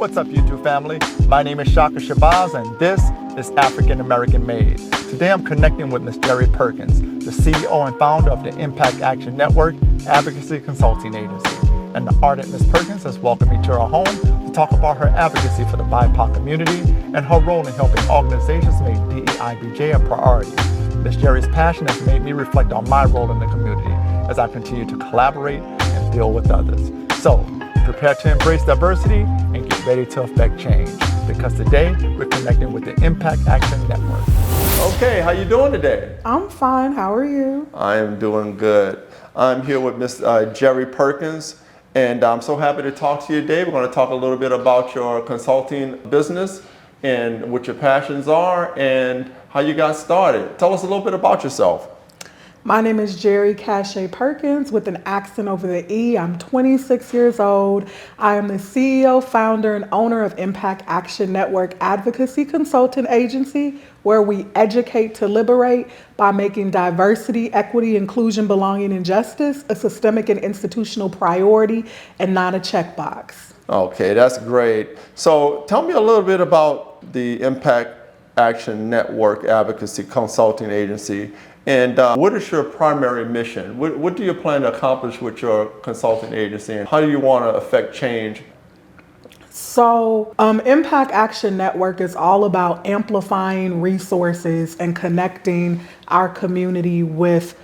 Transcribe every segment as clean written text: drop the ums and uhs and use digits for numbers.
What's up, YouTube family? My name is Shaka and this is African-American-Made. Today I'm connecting with Ms. Jeri Perkins, the CEO and founder of the Impact Action Network Advocacy Consulting Agency. And the ardent Ms. Perkins has welcomed me to her home to talk about her advocacy for the BIPOC community and her role in helping organizations make DEIBJ a priority. Ms. Jeri's passion has made me reflect on my role in the community as I continue to collaborate and deal with others. So, prepare to embrace diversity and get ready to affect change, because today we're connecting with the Impact Action Network. Okay, how you doing today? I'm fine. How are you? I am doing good. I'm here with Ms. Jeri Perkins, and I'm so happy to talk to you today. We're going to talk a little bit about your consulting business and what your passions are and how you got started. Tell us a little bit about yourself. My name is Jeri Perkins with an accent over the E. I'm 26 years old. I am the CEO, founder, and owner of Impact Action Network Advocacy Consulting Agency, where we educate to liberate by making diversity, equity, inclusion, belonging, and justice a systemic and institutional priority and not a checkbox. Okay, that's great. So tell me a little bit about the Impact Action Network Advocacy Consulting Agency. And what is your primary mission? What do you plan to accomplish with your consulting agency, and how do you want to affect change? So Impact Action Network is all about amplifying resources and connecting our community with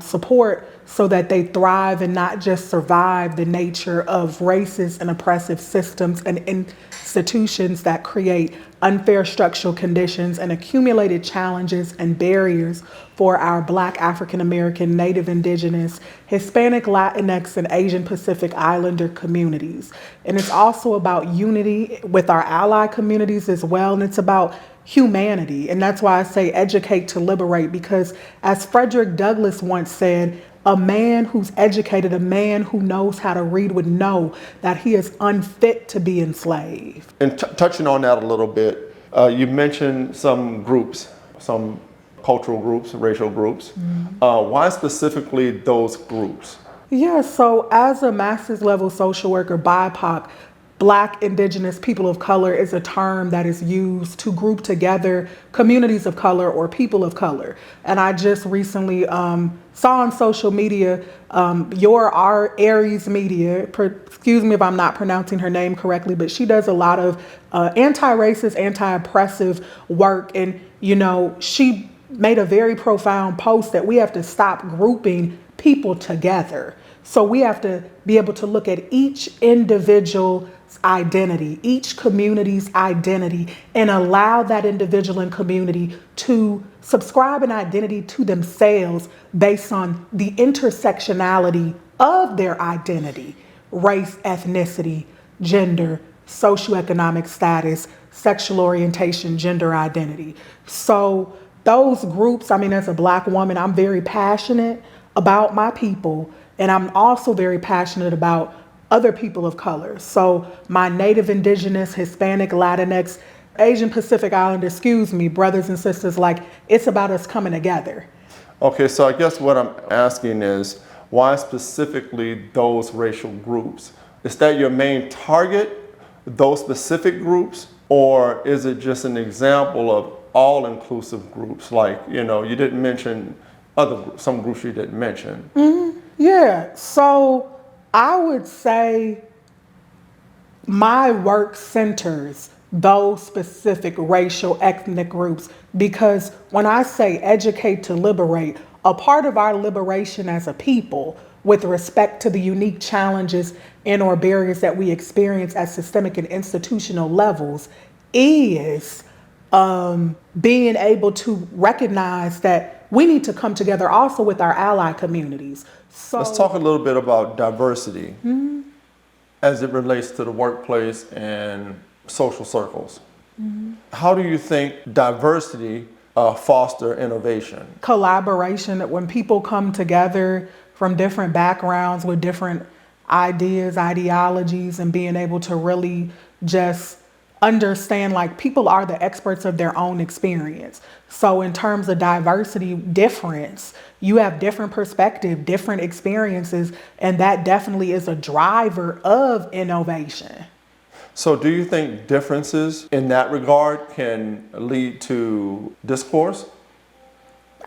support so that they thrive and not just survive the nature of racist and oppressive systems and institutions that create unfair structural conditions and accumulated challenges and barriers for our Black, African American, Native Indigenous, Hispanic, Latinx, and Asian Pacific Islander communities. And it's also about unity with our ally communities as well, and it's about humanity. And that's why I say educate to liberate, because as Frederick Douglass once said, a man who's educated, a man who knows how to read, would know that he is unfit to be enslaved. And touching on that a little bit, you mentioned some groups, some cultural groups, racial groups. Mm-hmm. Why specifically those groups? Yeah, so as a master's level social worker, BIPOC, Black, Indigenous, people of color is a term that is used to group together communities of color or people of color. And I just recently saw on social media, our Aries Media, excuse me if I'm not pronouncing her name correctly, but she does a lot of anti-racist, anti-oppressive work. And, you know, she made a very profound post that we have to stop grouping people together. So we have to be able to look at each individual's identity, each community's identity, and allow that individual and community to subscribe an identity to themselves based on the intersectionality of their identity, race, ethnicity, gender, socioeconomic status, sexual orientation, gender identity. So those groups, I mean, as a Black woman, I'm very passionate about my people, and I'm also very passionate about other people of color. So my Native Indigenous, Hispanic, Latinx, Asian Pacific Islander, brothers and sisters, like, it's about us coming together. Okay, so I guess what I'm asking is, why specifically those racial groups? Is that your main target, those specific groups, or is it just an example of all-inclusive groups? Like, you know, you didn't mention some groups you didn't mention. Mm-hmm. Yeah, so I would say my work centers those specific racial, ethnic groups, because when I say educate to liberate, a part of our liberation as a people with respect to the unique challenges and or barriers that we experience at systemic and institutional levels is being able to recognize that we need to come together also with our ally communities. So let's talk a little bit about diversity as it relates to the workplace and social circles. How do you think diversity foster innovation? Collaboration, when people come together from different backgrounds with different ideas, ideologies, and being able to really just understand, like, people are the experts of their own experience. So in terms of diversity difference, you have different perspective, different experiences, and that definitely is a driver of innovation. So do you think differences in that regard can lead to discourse?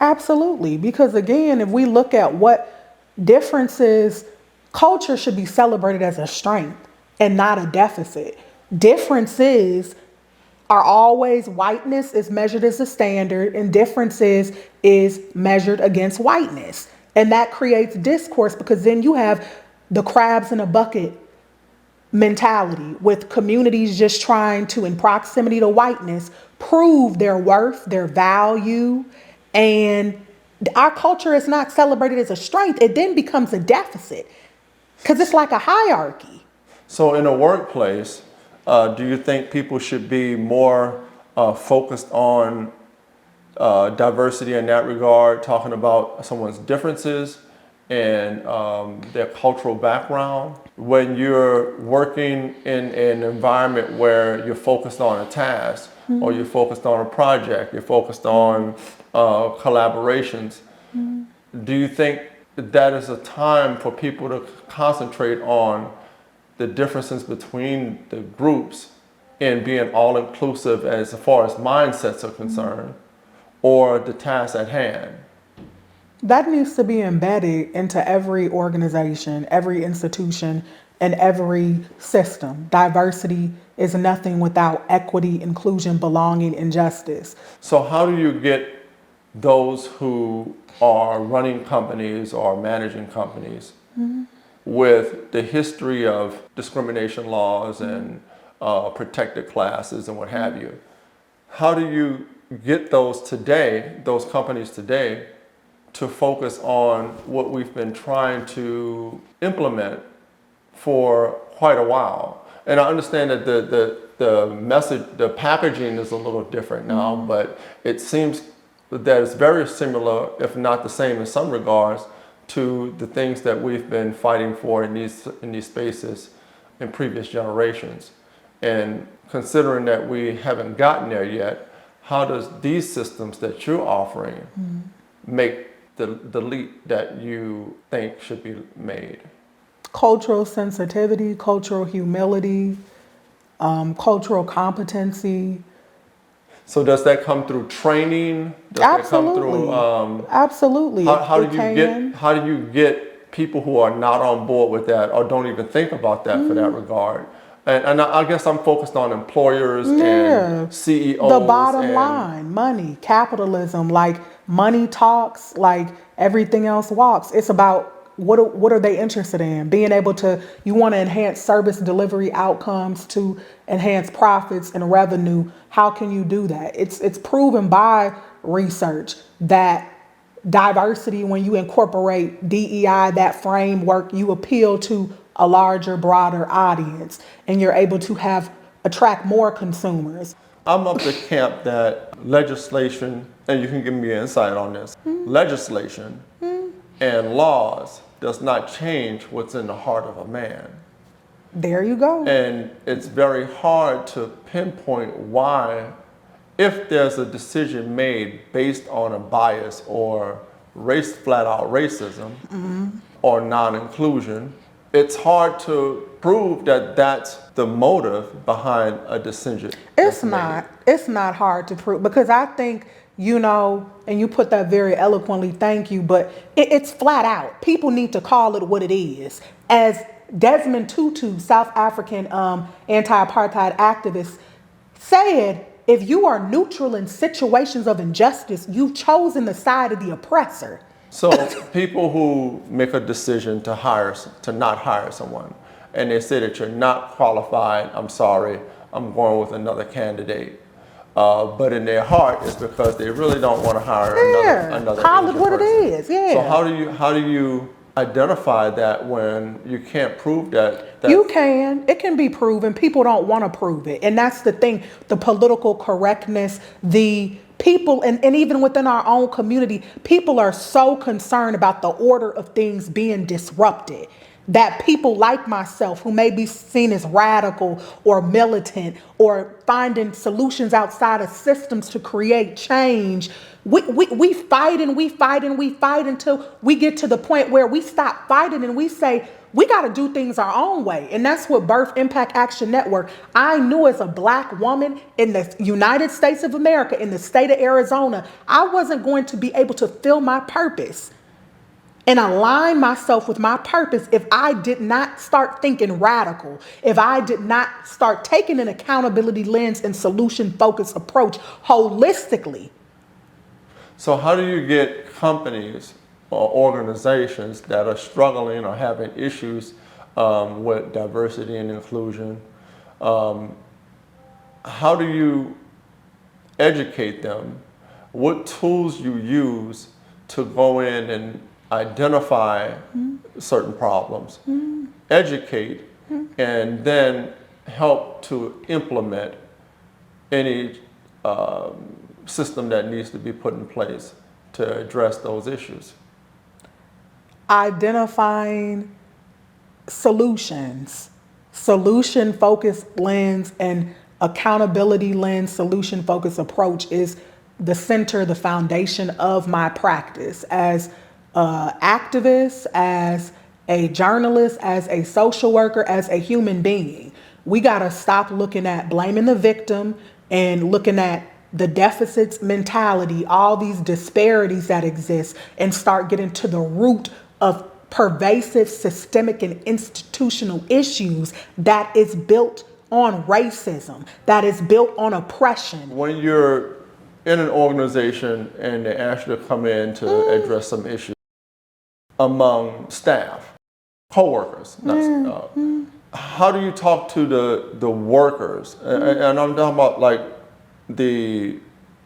Absolutely. Because again, if we look at what differences, culture should be celebrated as a strength and not a deficit. Differences are always, whiteness is measured as a standard and differences is measured against whiteness. And that creates discourse because then you have the crabs in a bucket mentality with communities just trying to, in proximity to whiteness, prove their worth, their value. And our culture is not celebrated as a strength. It then becomes a deficit because it's like a hierarchy. So in a workplace, do you think people should be more focused on diversity in that regard, talking about someone's differences and their cultural background? When you're working in an environment where you're focused on a task or you're focused on a project, you're focused on collaborations, do you think that is a time for people to concentrate on the differences between the groups and being all inclusive as far as mindsets are concerned, or the task at hand? That needs to be embedded into every organization, every institution, and every system. Diversity is nothing without equity, inclusion, belonging, and justice. So how do you get those who are running companies or managing companies with the history of discrimination laws and protected classes and what have you? How do you get those today, those companies today, to focus on what we've been trying to implement for quite a while? And I understand that the message, the packaging is a little different now, but it seems that it's very similar, if not the same in some regards, to the things that we've been fighting for in these spaces in previous generations. And considering that we haven't gotten there yet, how does these systems that you're offering make the leap that you think should be made? Cultural sensitivity, cultural humility, cultural competency. So does that come through training? Does Absolutely. that come through, Absolutely. how do you get people who are not on board with that or don't even think about that for that regard? And I guess I'm focused on employers and CEOs. The bottom line, money, capitalism, like money talks, like everything else walks. It's about what are they interested in? Being able to, you want to enhance service delivery outcomes to enhance profits and revenue. How can you do that? It's proven by research that diversity, when you incorporate DEI, that framework, you appeal to a larger, broader audience, and you're able to attract more consumers. I'm of the camp that legislation, and you can give me insight on this, legislation and laws does not change what's in the heart of a man. There you go. And it's very hard to pinpoint why, if there's a decision made based on a bias or flat out racism or non-inclusion, it's hard to prove that that's the motive behind a decision. It's not hard to prove, because I think, and you put that very eloquently, thank you, but it's flat out. People need to call it what it is. As Desmond Tutu, South African anti-apartheid activist, said, if you are neutral in situations of injustice, you've chosen the side of the oppressor. So people who make a decision to not hire someone, and they say that you're not qualified, I'm sorry, I'm going with another candidate. But in their heart, it's because they really don't want to hire another call it Asian what person. it is. Yeah. So how do you identify that when you can't prove that? You can. It can be proven. People don't want to prove it. And that's the thing, the political correctness, the people, and even within our own community, people are so concerned about the order of things being disrupted that people like myself, who may be seen as radical or militant or finding solutions outside of systems to create change, we fight and we fight and we fight until we get to the point where we stop fighting and we say, We got to do things our own way. And that's what Birth Impact Action Network, I knew as a Black woman in the United States of America, in the state of Arizona, I wasn't going to be able to fill my purpose and align myself with my purpose if I did not start thinking radical, if I did not start taking an accountability lens and solution-focused approach holistically. So how do you get companies or organizations that are struggling or having issues with diversity and inclusion? How do you educate them? What tools you use to go in and identify certain problems, educate, and then help to implement any system that needs to be put in place to address those issues? Identifying solutions, solution-focused lens and accountability lens, solution-focused approach is the center, the foundation of my practice as an activist, as a journalist, as a social worker, as a human being. We gotta stop looking at blaming the victim and looking at the deficits mentality, all these disparities that exist, and start getting to the root of pervasive systemic and institutional issues that is built on racism, that is built on oppression. When you're in an organization and they ask you to come in to address some issues among staff, co-workers, how do you talk to the workers? And I'm talking about like the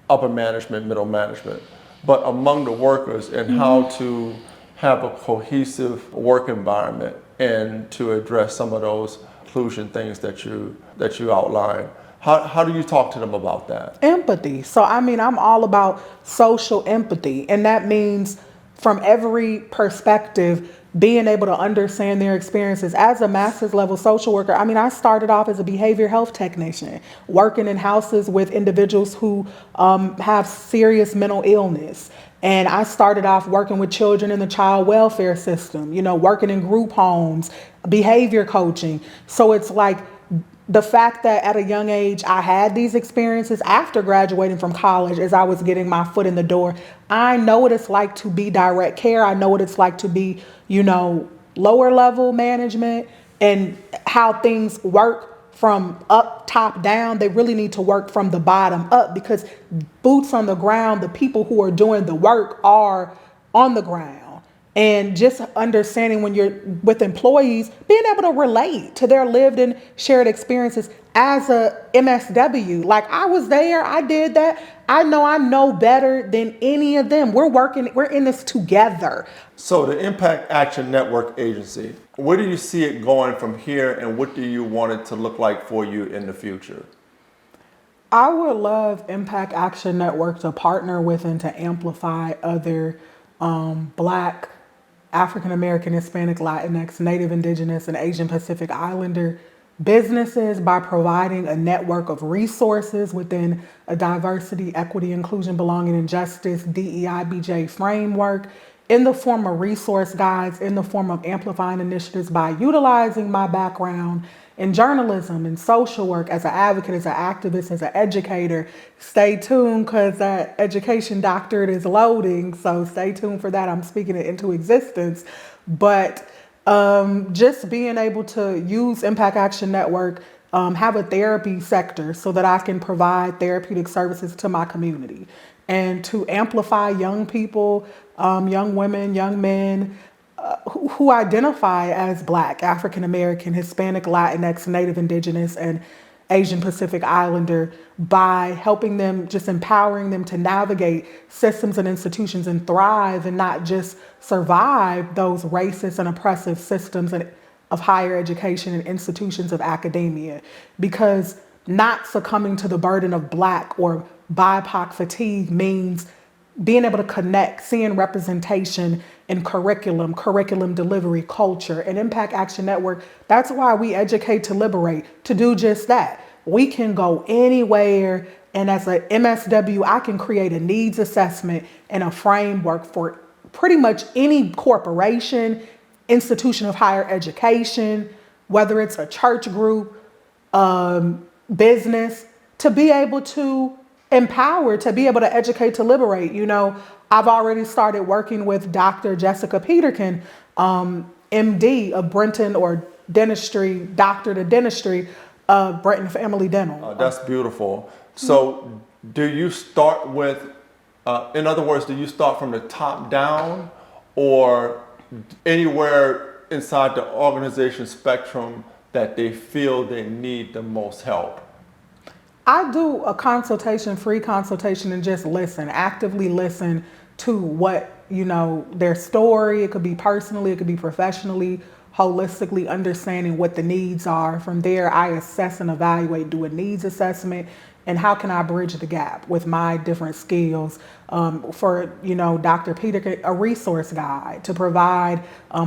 upper management, middle management, but among the workers, and how to have a cohesive work environment and to address some of those inclusion things that you outlined. How do you talk to them about that? Empathy. So I mean, I'm all about social empathy, and that means from every perspective, being able to understand their experiences. As a master's level social worker, I mean, I started off as a behavioral health technician, working in houses with individuals who have serious mental illness. And I started off working with children in the child welfare system, you know, working in group homes, behavior coaching. So it's like the fact that at a young age, I had these experiences after graduating from college as I was getting my foot in the door. I know what it's like to be direct care. I know what it's like to be, you know, lower level management, and how things work from up, top, down. They really need to work from the bottom up, because boots on the ground, the people who are doing the work are on the ground. And just understanding when you're with employees, being able to relate to their lived and shared experiences. As a MSW, like I was there, I did that. I know better than any of them. We're in this together. So the Impact Action Network Agency, where do you see it going from here, and what do you want it to look like for you in the future? I would love Impact Action Network to partner with and to amplify other Black, African-American, Hispanic, Latinx, Native, Indigenous, and Asian Pacific Islander businesses by providing a network of resources within a diversity, equity, inclusion, belonging, and justice DEIBJ framework, in the form of resource guides, in the form of amplifying initiatives, by utilizing my background in journalism and social work as an advocate, as an activist, as an educator. Stay tuned, because that education doctorate is loading, so stay tuned for that. I'm speaking it into existence. But just being able to use Impact Action Network, have a therapy sector so that I can provide therapeutic services to my community, and to amplify young people, young women, young men, who identify as Black, African American, Hispanic, Latinx, Native, Indigenous, and Asian Pacific Islander, by helping them, just empowering them to navigate systems and institutions and thrive, and not just survive those racist and oppressive systems of higher education and institutions of academia. Because not succumbing to the burden of Black or BIPOC fatigue means being able to connect, seeing representation in curriculum delivery, culture, and Impact Action Network. That's why we educate to liberate, to do just that. We can go anywhere, and as an MSW, I can create a needs assessment and a framework for pretty much any corporation, institution of higher education, whether it's a church group, business, to be able to empower, to be able to educate, to liberate. You know, I've already started working with Dr. Jessica Peterkin, MD of Brenton, or dentistry, doctorate of dentistry, Brenton Family Dental. Oh, that's beautiful. So do you start with, in other words, do you start from the top down, or anywhere inside the organization spectrum that they feel they need the most help? I do a consultation, free consultation, and just listen, actively listen to what, you know, their story. It could be personally, it could be professionally, holistically understanding what the needs are. From there, I assess and evaluate, do a needs assessment, and how can I bridge the gap with my different skills. For, you know, Dr. Peter, a resource guide to provide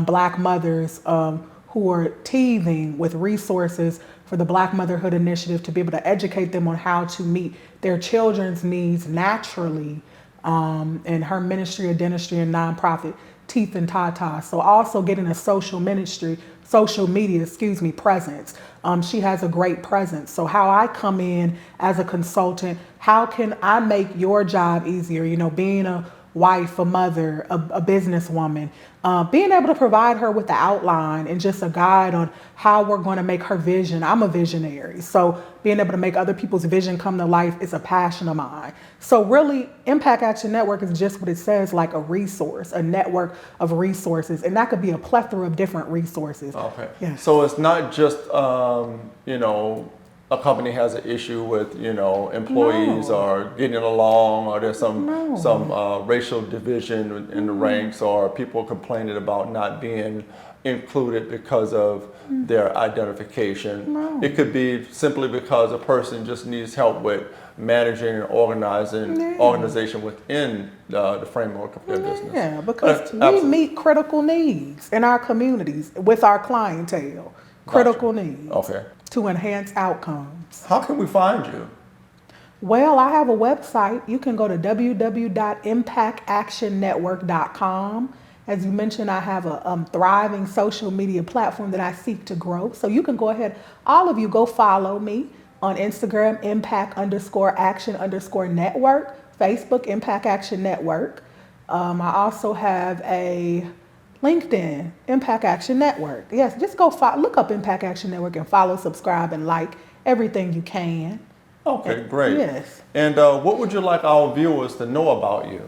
Black mothers who are teething with resources for the Black Motherhood Initiative, to be able to educate them on how to meet their children's needs naturally, and her ministry of dentistry and nonprofit, Teeth and Tata. So also getting a social media, presence. She has a great presence. So how I come in as a consultant, how can I make your job easier? You know, being a wife, a mother, a businesswoman, being able to provide her with the outline and just a guide on how we're going to make her vision. I'm a visionary, so being able to make other people's vision come to life is a passion of mine. So really, Impact Action Network is just what it says, like a resource, a network of resources, and that could be a plethora of different resources. Okay. Yes. So it's not just, you know, a company has an issue with, you know, employees are getting along, or there's some racial division in the ranks, or people complaining about not being included because of their identification. It could be simply because a person just needs help with managing and organization within the framework of their business. Yeah, because we meet critical needs in our communities with our clientele. Critical needs. Okay. To enhance outcomes. How can we find you? Well, I have a website. You can go to www.impactactionnetwork.com. As you mentioned, I have a thriving social media platform that I seek to grow. So you can go ahead, all of you, go follow me on Instagram, impact_action_network, Facebook, Impact Action Network. I also have a LinkedIn, Impact Action Network. Yes, just go look up Impact Action Network and follow, subscribe, and like everything you can. Okay, great. Yes. And what would you like our viewers to know about you?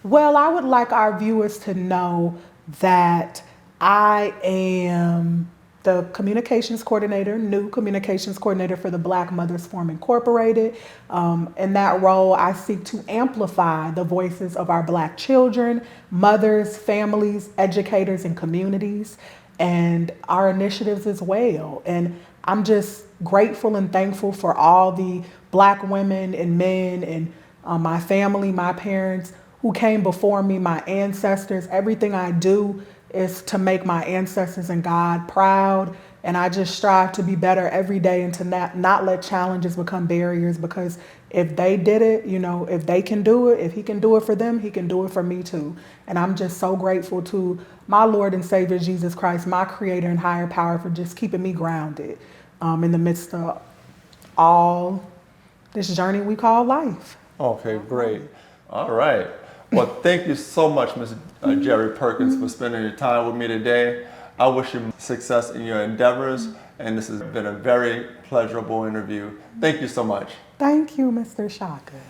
Well, I would like our viewers to know that I am the communications coordinator, new communications coordinator for the Black Mothers Forum Incorporated. In that role, I seek to amplify the voices of our Black children, mothers, families, educators, and communities, and our initiatives as well. And I'm just grateful and thankful for all the Black women and men and my family, my parents who came before me, my ancestors. Everything I do is to make my ancestors and God proud. And I just strive to be better every day and to not let challenges become barriers, because if they did it, you know, if they can do it, if he can do it for them, he can do it for me too. And I'm just so grateful to my Lord and Savior, Jesus Christ, my creator and higher power, for just keeping me grounded in the midst of all this journey we call life. Okay, great. All right. Well, thank you so much, Ms. Jeri Perkins, for spending your time with me today. I wish you success in your endeavors, and this has been a very pleasurable interview. Thank you so much. Thank you, Mr. Shaka.